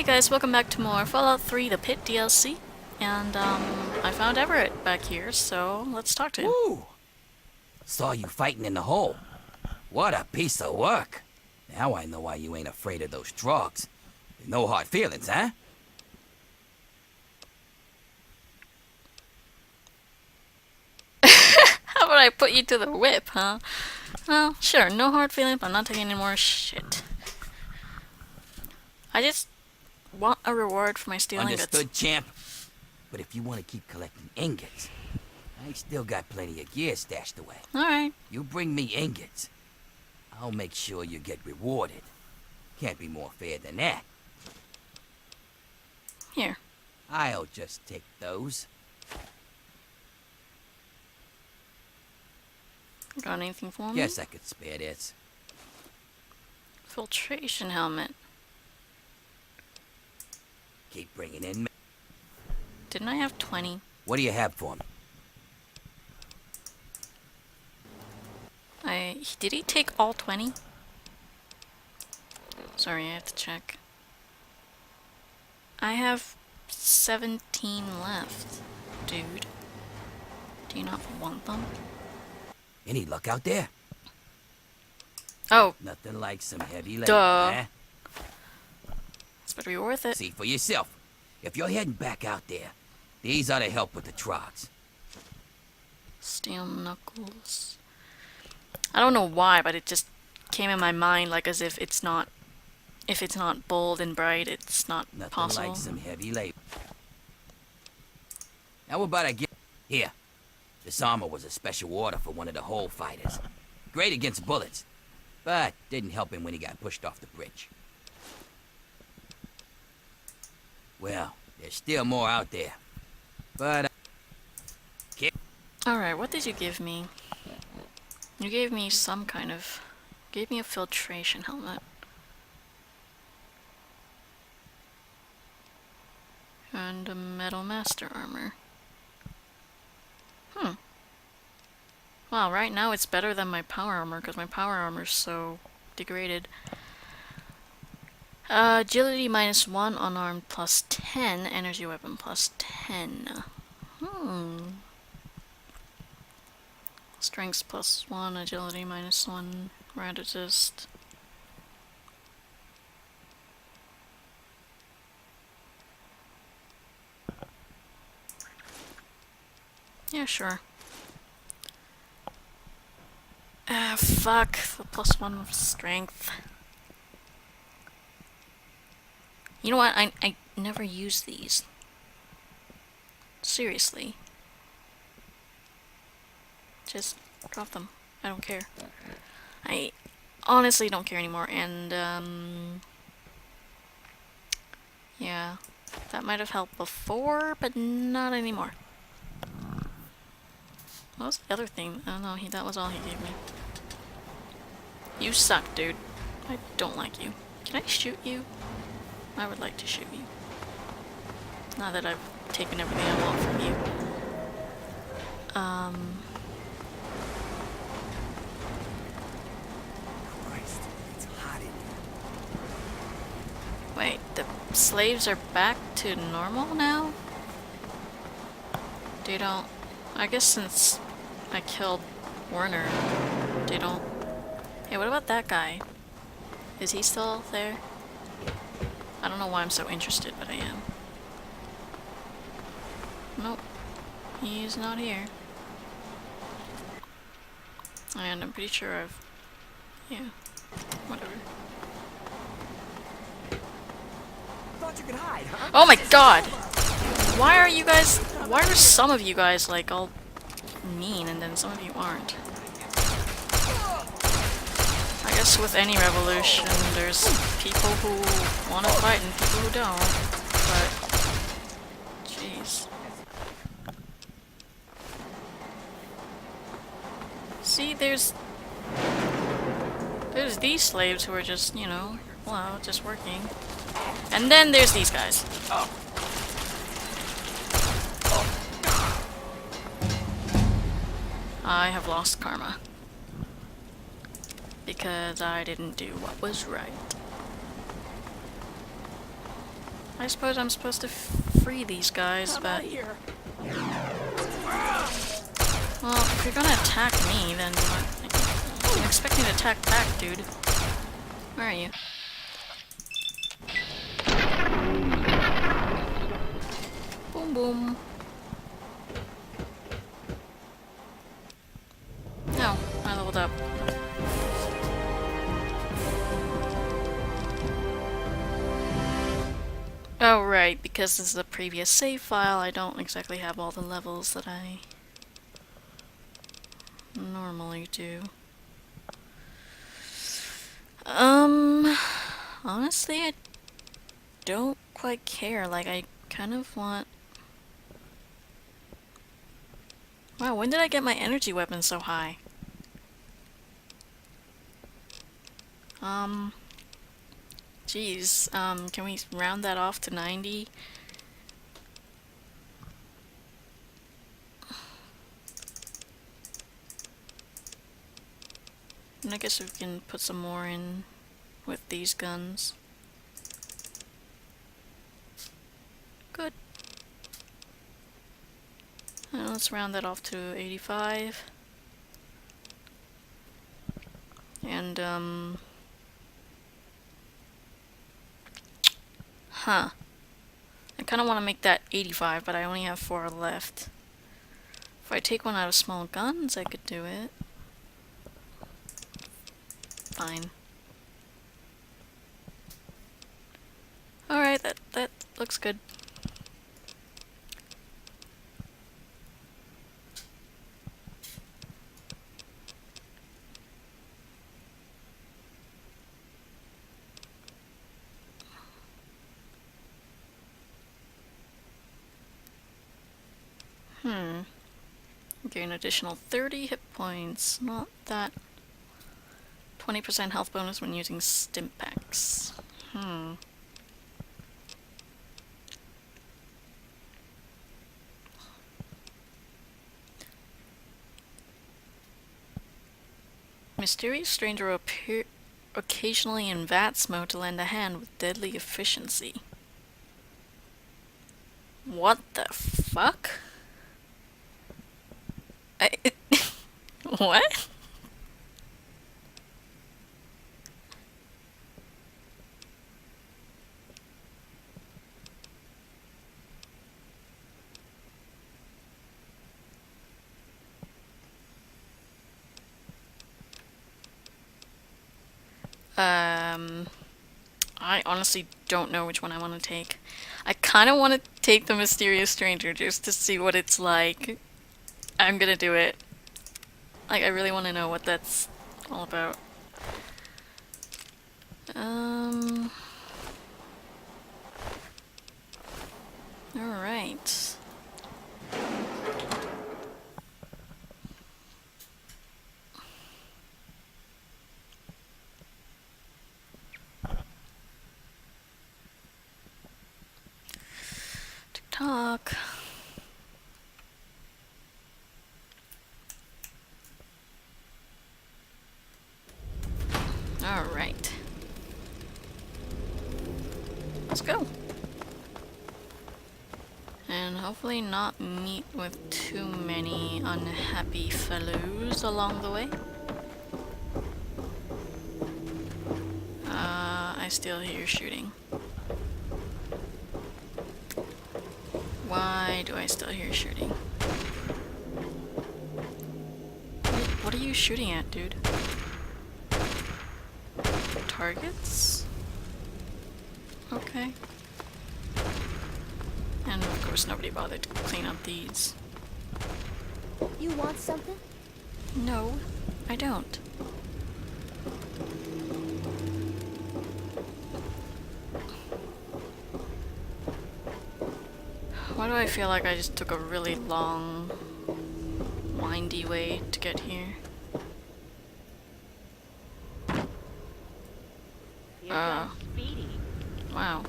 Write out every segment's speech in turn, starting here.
Hey guys, welcome back to more Fallout 3, the Pitt DLC. And, I found Everett back here, so let's talk to him. Woo! Saw you fighting in the hole. What a piece of work. Now I know why you ain't afraid of those drugs. No hard feelings, huh? How about I put you to the whip, huh? Well, sure, no hard feeling, but I'm not taking any more shit. I just want a reward for my steel ingots. Understood, champ. But if you want to keep collecting ingots, I still got plenty of gear stashed away. Alright. You bring me ingots, I'll make sure you get rewarded. Can't be more fair than that. Here. I'll just take those. Got anything for me? Guess I could spare this. Filtration helmet. Keep bringing in. Didn't I have 20? What do you have for me? Did he take all 20? Sorry, I have to check. I have 17 left, dude. Do you not want them? Any luck out there? Oh, Nothing like some heavy labor, duh. huh? This better be worth it. See for yourself. If you're heading back out there, these ought to help with the trogs. Steel knuckles. I don't know why, but it just came in my mind like as if it's not bold and bright, it's not Nothing possible. like some heavy labor. How about I get... Here. This armor was a special order for one of the hole fighters. Great against bullets, but didn't help him when he got pushed off the bridge. Well, there's still more out there. But... Alright, what did you give me? You gave me some kind of... Gave me a filtration helmet. And a metal master armor. Wow, right now it's better than my power armor, because my power armor's so degraded. Agility -1, unarmed +10, energy weapon +10. Strength +1, agility -1, rad resist. Yeah, sure. Ah, fuck. The +1 of strength. You know what? I never use these. Seriously. Just drop them. I don't care. I honestly don't care anymore, and, yeah. That might have helped before, but not anymore. What was the other thing? Oh no, that was all he gave me. You suck, dude. I don't like you. Can I shoot you? I would like to shoot you. Now that I've taken everything I want from you. Christ, it's hot in here. Wait, the slaves are back to normal now? They don't... I guess since I killed Werner, they don't... Hey, what about that guy? Is he still there? I don't know why I'm so interested, but I am. Nope. He's not here. And I'm pretty sure I've... Yeah. Whatever. Thought you could hide, huh? Oh my god! Why are you guys... Why are some of you guys, like, all mean, and then some of you aren't? I guess with any revolution, there's people who want to fight and people who don't. But... Jeez. See, there's these slaves who are just, you know, well, just working. And then there's these guys. I have lost karma. Because I didn't do what was right. I suppose I'm supposed to free these guys, I'm but... out of here. Well, if you're gonna attack me, then I'm expecting to attack back, dude. Where are you? Boom boom. No, I leveled up. Oh right, because this is a previous save file, I don't exactly have all the levels that I normally do. Honestly, I don't quite care. Like, I kind of want... Wow, when did I get my energy weapon so high? Geez, can we round that off to 90? And I guess we can put some more in with these guns. Good. And let's round that off to 85. And, huh. I kind of want to make that 85, but I only have 4 left. If I take one out of small guns, I could do it. Fine. Alright, that looks good. Gain additional 30 hit points. Not that... 20% health bonus when using stim packs. Mysterious stranger will appear occasionally in VATS mode to lend a hand with deadly efficiency. What the fuck? What? I honestly don't know which one I want to take. I kind of want to take the Mysterious Stranger just to see what it's like. I'm gonna do it. Like, I really want to know what that's all about. Alright. TikTok. Alright. Let's go. And hopefully not meet with too many unhappy fellows along the way. I still hear shooting. Why do I still hear shooting? What are you shooting at, dude? Targets? Okay. And of course nobody bothered to clean up these. You want something? No, I don't. Why do I feel like I just took a really long, windy way to get here? Wow.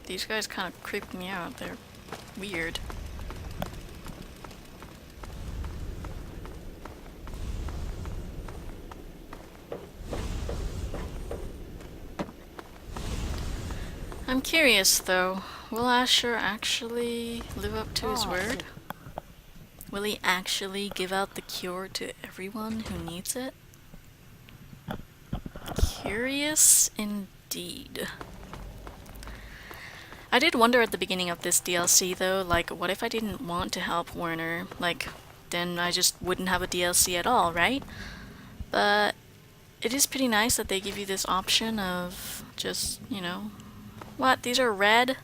These guys kind of creeped me out. They're weird. I'm curious though. Will Asher actually live up to his word? Will he actually give out the cure to everyone who needs it? Curious indeed. I did wonder at the beginning of this DLC though, like, what if I didn't want to help Werner? Like, then I just wouldn't have a DLC at all, right? But it is pretty nice that they give you this option of just, you know... What? These are red?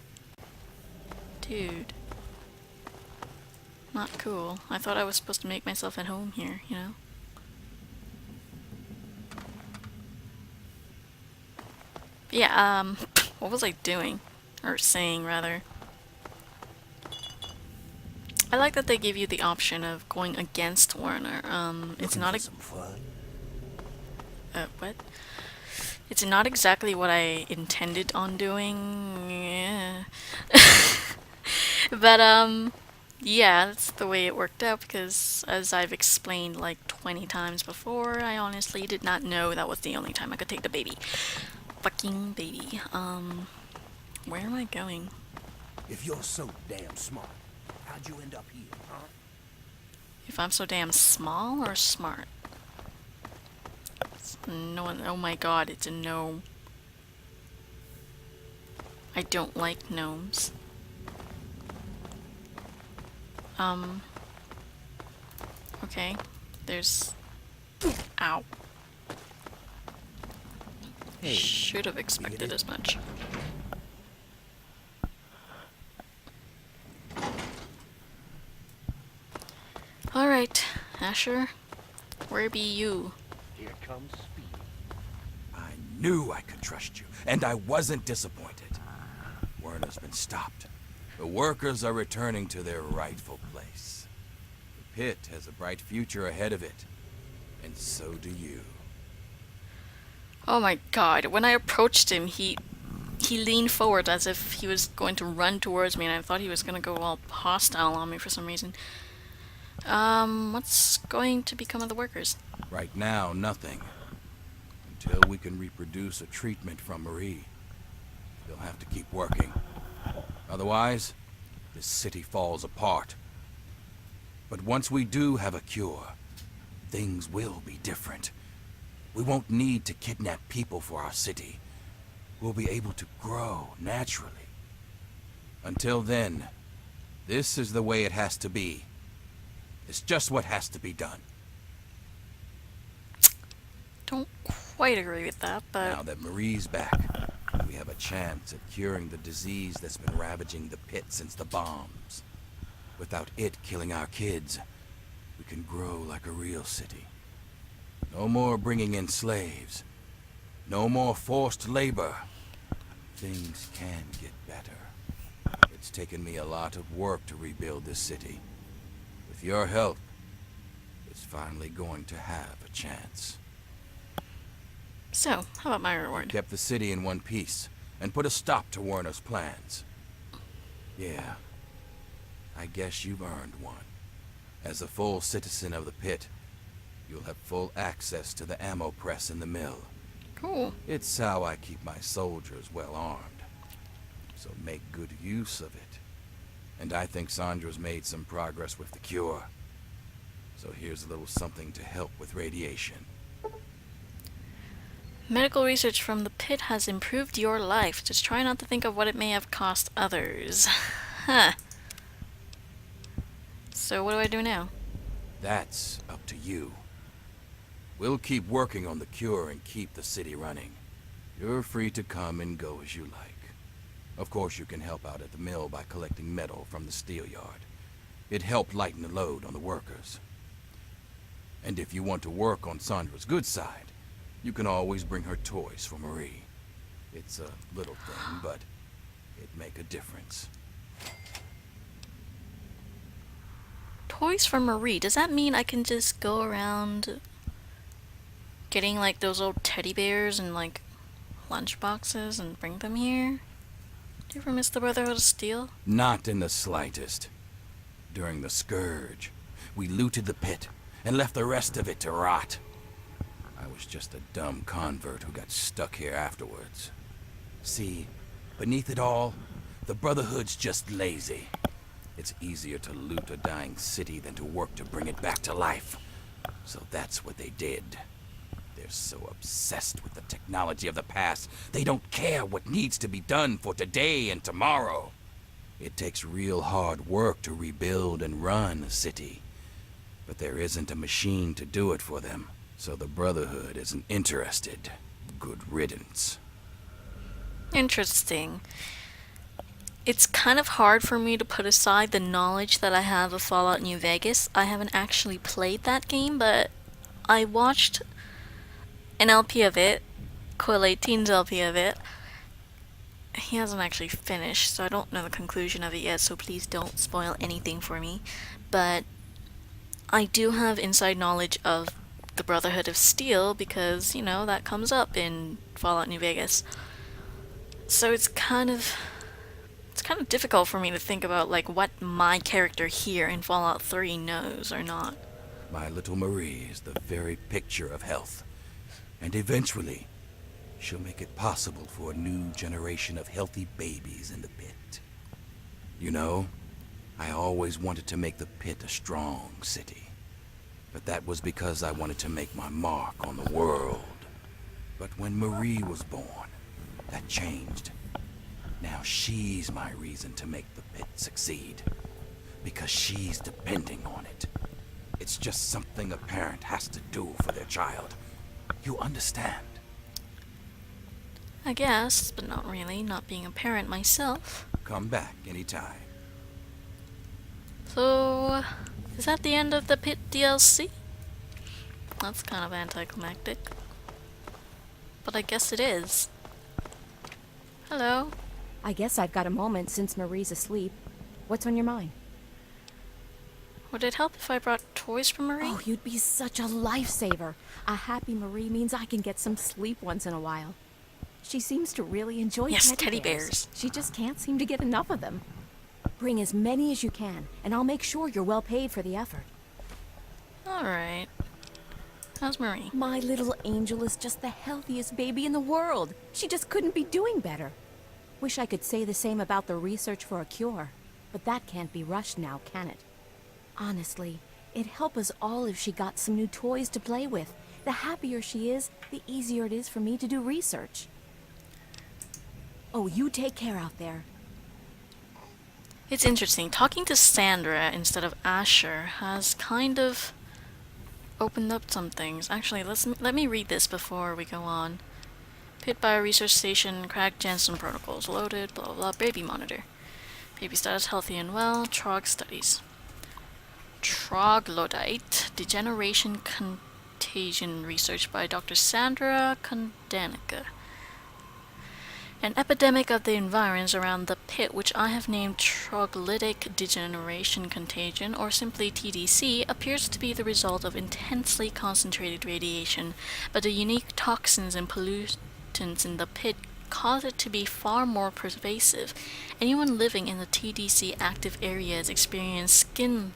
Dude. Not cool. I thought I was supposed to make myself at home here, you know? Yeah, what was I doing? Or saying, rather. I like that they give you the option of going against Werner. It's not a... what? It's not exactly what I intended on doing. Yeah. But, yeah, that's the way it worked out because, as I've explained like 20 times before, I honestly did not know that was the only time I could take the baby. Fucking baby. Where am I going? If you're so damn smart, how'd you end up here, huh? If I'm so damn small or smart? No one. Oh my god, it's a gnome. I don't like gnomes. Okay. There's... Ow. Hey, should have expected as much. Alright, Asher. Where be you? Here comes speed. I knew I could trust you, and I wasn't disappointed. Werner's been stopped. The workers are returning to their rightful place. The pit has a bright future ahead of it, and so do you. Oh my god, when I approached him, he leaned forward as if he was going to run towards me, and I thought he was going to go all hostile on me for some reason. What's going to become of the workers? Right now, nothing. Until we can reproduce a treatment from Marie. They'll have to keep working. Otherwise, this city falls apart. But once we do have a cure, things will be different. We won't need to kidnap people for our city. We'll be able to grow naturally. Until then, this is the way it has to be. It's just what has to be done. Don't quite agree with that, but... Now that Marie's back, we have a chance at curing the disease that's been ravaging the pit since the bombs. Without it killing our kids, we can grow like a real city. No more bringing in slaves. No more forced labor. Things can get better. It's taken me a lot of work to rebuild this city. With your help, it's finally going to have a chance. So, how about my reward? Kept the city in one piece and put a stop to Werner's plans. Yeah, I guess you've earned one. As a full citizen of the pit, you'll have full access to the ammo press in the mill. Cool. It's how I keep my soldiers well armed. So make good use of it. And I think Sandra's made some progress with the cure. So here's a little something to help with radiation. Medical research from the pit has improved your life. Just try not to think of what it may have cost others. Huh. So what do I do now? That's up to you. We'll keep working on the cure and keep the city running. You're free to come and go as you like. Of course, you can help out at the mill by collecting metal from the steel yard. It helped lighten the load on the workers. And if you want to work on Sandra's good side, you can always bring her toys for Marie. It's a little thing, but it'd make a difference. Toys for Marie. Does that mean I can just go around getting like those old teddy bears and like lunch boxes and bring them here? Do you ever miss the Brotherhood of Steel? Not in the slightest. During the Scourge, we looted the pit and left the rest of it to rot. I was just a dumb convert who got stuck here afterwards. See, Beneath it all, the Brotherhood's just lazy. It's easier to loot a dying city than to work to bring it back to life. So that's what they did. They're so obsessed with the technology of the past, they don't care what needs to be done for today and tomorrow. It takes real hard work to rebuild and run a city. But there isn't a machine to do it for them, so the Brotherhood isn't interested. Good riddance. Interesting. It's kind of hard for me to put aside the knowledge that I have of Fallout New Vegas. I haven't actually played that game, but I watched an LP of it, Quill18's LP of it. He hasn't actually finished, so I don't know the conclusion of it yet, so please don't spoil anything for me. But I do have inside knowledge of the Brotherhood of Steel because, you know, that comes up in Fallout New Vegas. So it's kind of difficult for me to think about like what my character here in Fallout 3 knows or not. My little Marie is the very picture of health. And eventually, she'll make it possible for a new generation of healthy babies in the Pit. You know, I always wanted to make the Pit a strong city. But that was because I wanted to make my mark on the world. But when Marie was born, that changed. Now she's my reason to make the Pit succeed. Because she's depending on it. It's just something a parent has to do for their child. You understand? I guess, but not really, not being a parent myself. Come back anytime. So, is that the end of the Pit DLC? That's kind of anticlimactic. But I guess it is. Hello. I guess I've got a moment since Marie's asleep. What's on your mind? Would it help if I brought toys for Marie? Oh, you'd be such a lifesaver. A happy Marie means I can get some sleep once in a while. She seems to really enjoy Yes, teddy bears. She just can't seem to get enough of them. Bring as many as you can, and I'll make sure you're well paid for the effort. Alright. How's Marie? My little angel is just the healthiest baby in the world. She just couldn't be doing better. Wish I could say the same about the research for a cure, but that can't be rushed now, can it? Honestly, it'd help us all if she got some new toys to play with. The happier she is, the easier it is for me to do research. Oh, you take care out there. It's interesting. Talking to Sandra instead of Asher has kind of opened up some things. Actually, let me read this before we go on. Pitt Bioresearch Station, cracked Jensen protocols loaded, blah blah blah, baby monitor. Baby status healthy and well, Trog studies. Troglodyte, degeneration contagion research by Dr. Sandra Kondanica. An epidemic of the environs around the Pit, which I have named troglodytic degeneration contagion, or simply TDC, appears to be the result of intensely concentrated radiation, but the unique toxins and pollutants in the Pit cause it to be far more pervasive. Anyone living in the TDC active areas experience skin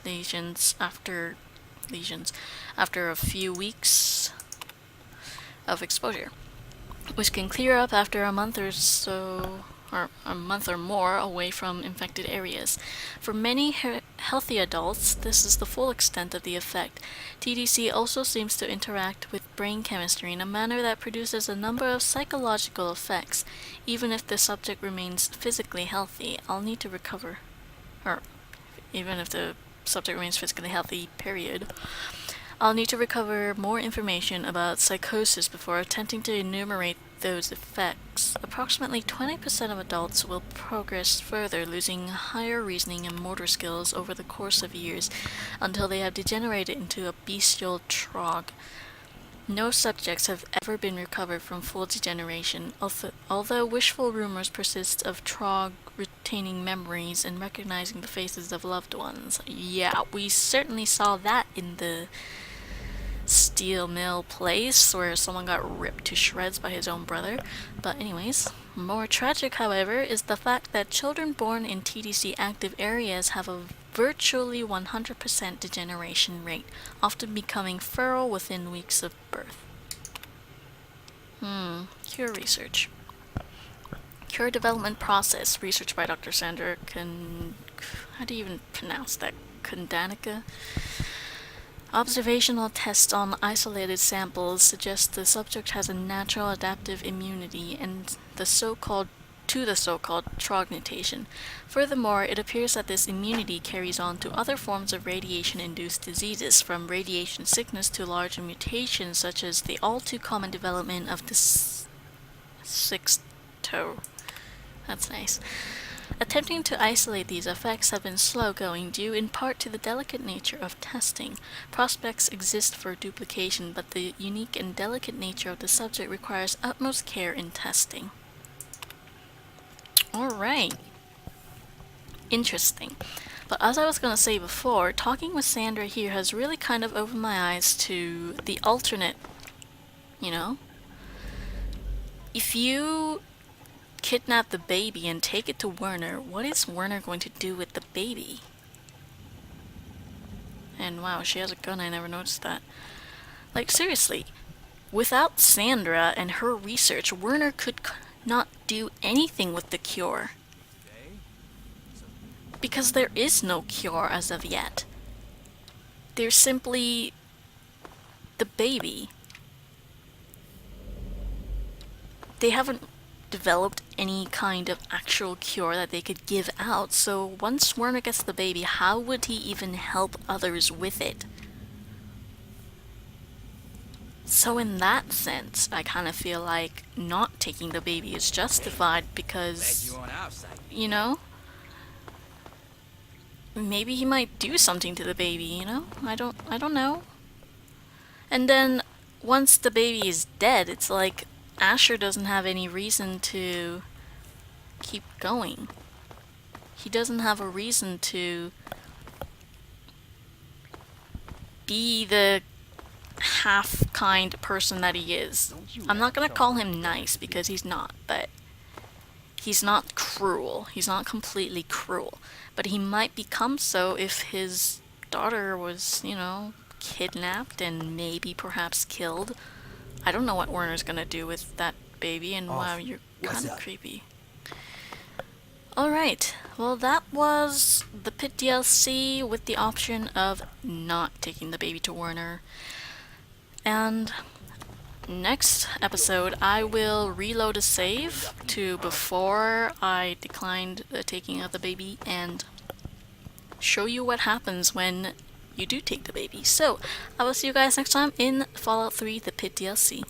lesions after a few weeks of exposure, which can clear up after a month or so, or a month or more away from infected areas. For many healthy adults, this is the full extent of the effect. TDC also seems to interact with brain chemistry in a manner that produces a number of psychological effects. Even if the subject remains physically healthy, even if the subject remains physically healthy, period. I'll need to recover more information about psychosis before attempting to enumerate those effects. Approximately 20% of adults will progress further, losing higher reasoning and motor skills over the course of years until they have degenerated into a bestial trog. No subjects have ever been recovered from full degeneration, although wishful rumors persist of Trog retaining memories and recognizing the faces of loved ones. Yeah, we certainly saw that in the steel mill place where someone got ripped to shreds by his own brother. But anyways, more tragic, however, is the fact that children born in TDC active areas have a virtually 100% degeneration rate, often becoming feral within weeks of birth. Cure research. Cure development process. Research by Dr. Sandra how do you even pronounce that? Kondanica? Observational tests on isolated samples suggest the subject has a natural adaptive immunity and the so-called TROG mutation. Furthermore, it appears that this immunity carries on to other forms of radiation-induced diseases, from radiation sickness to larger mutations such as the all-too-common development of the sixth toe. That's nice. Attempting to isolate these effects have been slow-going due in part to the delicate nature of testing. Prospects exist for duplication, but the unique and delicate nature of the subject requires utmost care in testing. Alright. Interesting. But as I was going to say before, talking with Sandra here has really kind of opened my eyes to the alternate, you know? If you kidnap the baby and take it to Werner, what is Werner going to do with the baby? And wow, she has a gun, I never noticed that. Like, seriously, without Sandra and her research, Werner could not do anything with the cure. Because there is no cure as of yet. There's simply the baby. They haven't developed any kind of actual cure that they could give out, so once Werner gets the baby, how would he even help others with it? So in that sense, I kind of feel like not taking the baby is justified because, Glad you're on our side. you know, maybe he might do something to the baby, you know? I don't know. And then once the baby is dead, it's like Asher doesn't have any reason to keep going. He doesn't have a reason to be the half-kind person that he is. I'm not gonna call him nice because he's not, but he's not cruel. He's not completely cruel. But he might become so if his daughter was, you know, kidnapped and maybe perhaps killed. I don't know what Werner's gonna do with that baby, and wow, you're kind of creepy. Alright, well that was the Pitt DLC with the option of not taking the baby to Werner. And next episode I will reload a save to before I declined the taking of the baby and show you what happens when you do take the baby. So, I will see you guys next time in Fallout 3 the Pitt DLC.